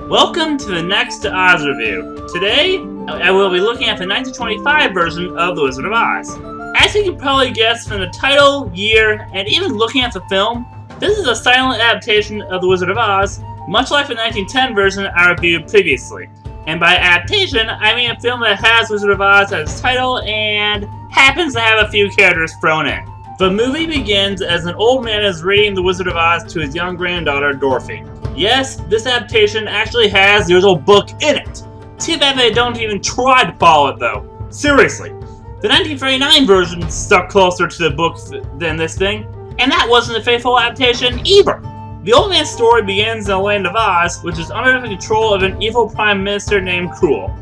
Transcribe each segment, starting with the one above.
Welcome to the next Oz review. Today, I will be looking at the 1925 version of The Wizard of Oz. As you can probably guess from the title, year, and even looking at the film, this is a silent adaptation of The Wizard of Oz, much like the 1910 version I reviewed previously. And by adaptation, I mean a film that has Wizard of Oz as its title and happens to have a few characters thrown in. The movie begins as an old man is reading The Wizard of Oz to his young granddaughter, Dorothy. Yes, this adaptation actually has the original book in it. Too bad they don't even try to follow it though. Seriously. The 1939 version stuck closer to the book than this thing, and that wasn't a faithful adaptation either. The old man's story begins in the land of Oz, which is under the control of an evil prime minister named Cruel.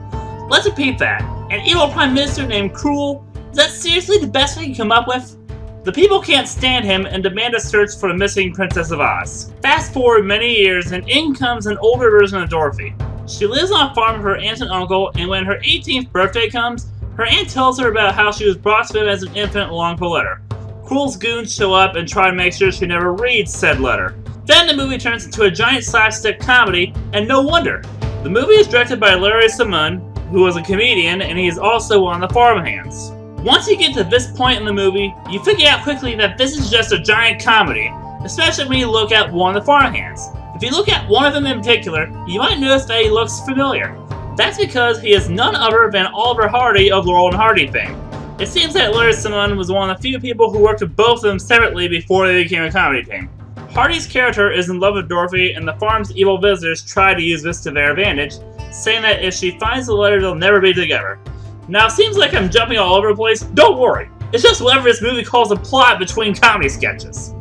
Let's repeat that. An evil prime minister named Cruel? Is that seriously the best we can come up with? The people can't stand him and demand a search for the missing Princess of Oz. Fast forward many years and in comes an older version of Dorothy. She lives on a farm with her aunt and uncle, and when her 18th birthday comes, her aunt tells her about how she was brought to them as an infant along with a letter. Cruel's goons show up and try to make sure she never reads said letter. Then the movie turns into a giant slapstick comedy, and no wonder. The movie is directed by Larry Semon, who was a comedian, and he is also one of the farmhands. Once you get to this point in the movie, you figure out quickly that this is just a giant comedy, especially when you look at one of the farmhands. If you look at one of them in particular, you might notice that he looks familiar. That's because he is none other than Oliver Hardy of Laurel and Hardy fame. It seems that Larry Semon was one of the few people who worked with both of them separately before they became a comedy team. Hardy's character is in love with Dorothy, and the farm's evil visitors try to use this to their advantage, saying that if she finds the letter, they'll never be together. Now, it seems like I'm jumping all over the place. Don't worry. It's just whatever this movie calls a plot between comedy sketches.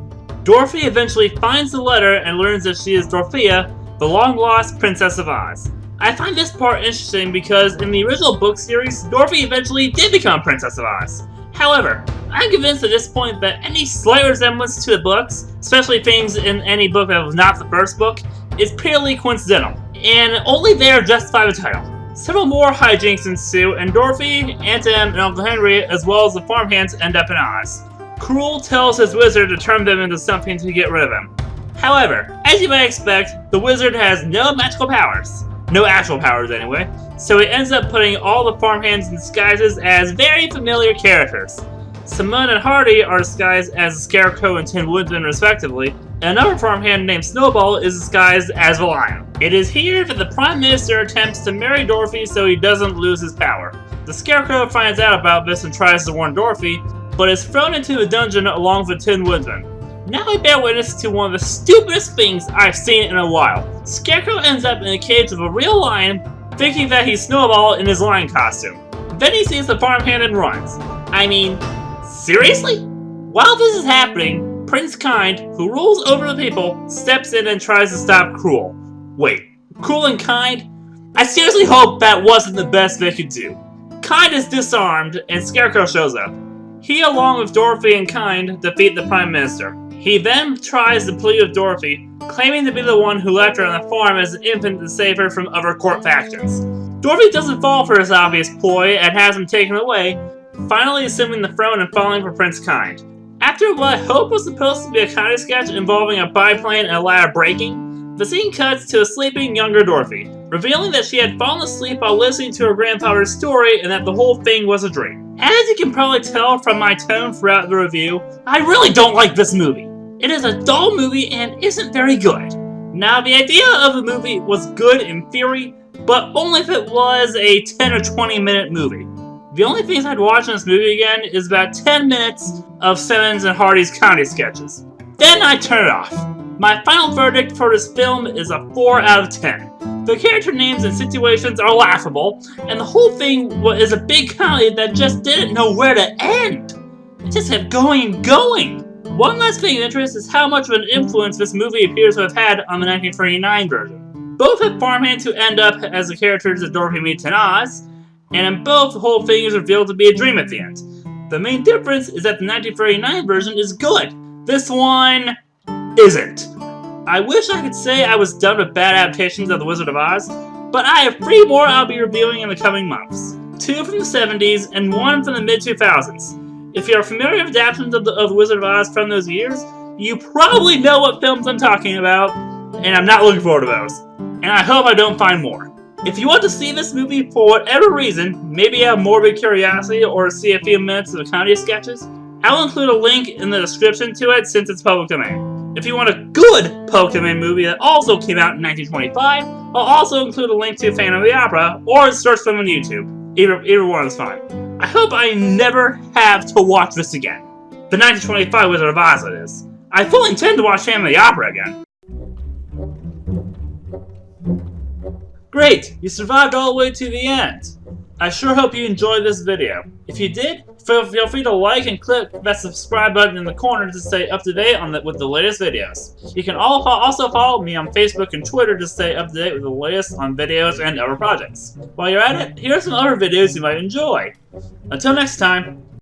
Dorothy eventually finds the letter and learns that she is Dorothea, the long-lost Princess of Oz. I find this part interesting because in the original book series, Dorothy eventually did become Princess of Oz. However, I'm convinced at this point that any slight resemblance to the books, especially things in any book that was not the first book, is purely coincidental, and only there justify the title. Several more hijinks ensue, and Dorothy, Aunt Em, and Uncle Henry, as well as the farmhands, end up in Oz. Cruel tells his wizard to turn them into something to get rid of him. However, as you might expect, the wizard has no magical powers. No actual powers, anyway. So he ends up putting all the farmhands in disguises as very familiar characters. Semon and Hardy are disguised as the Scarecrow and Tin Woodman, respectively, and another farmhand named Snowball is disguised as the Lion. It is here that the Prime Minister attempts to marry Dorothy so he doesn't lose his power. The Scarecrow finds out about this and tries to warn Dorothy, but is thrown into a dungeon along with the Tin Woodman. Now we bear witness to one of the stupidest things I've seen in a while. Scarecrow ends up in a cage with a real lion, thinking that he's Snowball in his lion costume. Then he sees the farmhand and runs. I mean, seriously? While this is happening, Prince Kind, who rules over the people, steps in and tries to stop Cruel. Wait, Cruel and Kind? I seriously hope that wasn't the best they could do. Kind is disarmed, and Scarecrow shows up. He, along with Dorothy and Kind, defeat the Prime Minister. He then tries to plead with Dorothy, claiming to be the one who left her on the farm as an infant to save her from other court factions. Dorothy doesn't fall for this obvious ploy and has him taken away, finally assuming the throne and falling for Prince Kind. After what I hope was supposed to be a comedy sketch involving a biplane and a ladder breaking, the scene cuts to a sleeping younger Dorothy, revealing that she had fallen asleep while listening to her grandfather's story and that the whole thing was a dream. As you can probably tell from my tone throughout the review, I really don't like this movie. It is a dull movie and isn't very good. Now, the idea of the movie was good in theory, but only if it was a 10 or 20 minute movie. The only things I'd watch in this movie again is about 10 minutes of Simmons and Hardy's comedy sketches. Then I turn it off. My final verdict for this film is a 4 out of 10. The character names and situations are laughable, and the whole thing is a big comedy that just didn't know where to end. It just kept going and going. One last thing of interest is how much of an influence this movie appears to have had on the 1939 version. Both have farmhands who end up as the characters that Dorothy meets in Oz, and in both, the whole thing is revealed to be a dream at the end. The main difference is that the 1939 version is good. This one isn't. I wish I could say I was done with bad adaptations of The Wizard of Oz, but I have 3 more I'll be reviewing in the coming months. 2 from the 70s and 1 from the mid-2000s. If you're familiar with adaptations of the Wizard of Oz from those years, you probably know what films I'm talking about, and I'm not looking forward to those. and I hope I don't find more. If you want to see this movie for whatever reason, maybe out of morbid curiosity or see a few minutes of the comedy sketches, I will include a link in the description to it since it's public domain. If you want a good public domain movie that also came out in 1925, I'll also include a link to Phantom of the Opera or search them on YouTube. Either one is fine. I hope I never have to watch this again. The 1925 Wizard of Oz, it is. I fully intend to watch Phantom of the Opera again. Great! You survived all the way to the end. I sure hope you enjoyed this video. If you did, feel free to like and click that subscribe button in the corner to stay up to date with the latest videos. You can also follow me on Facebook and Twitter to stay up to date with the latest on videos and other projects. While you're at it, here are some other videos you might enjoy. Until next time.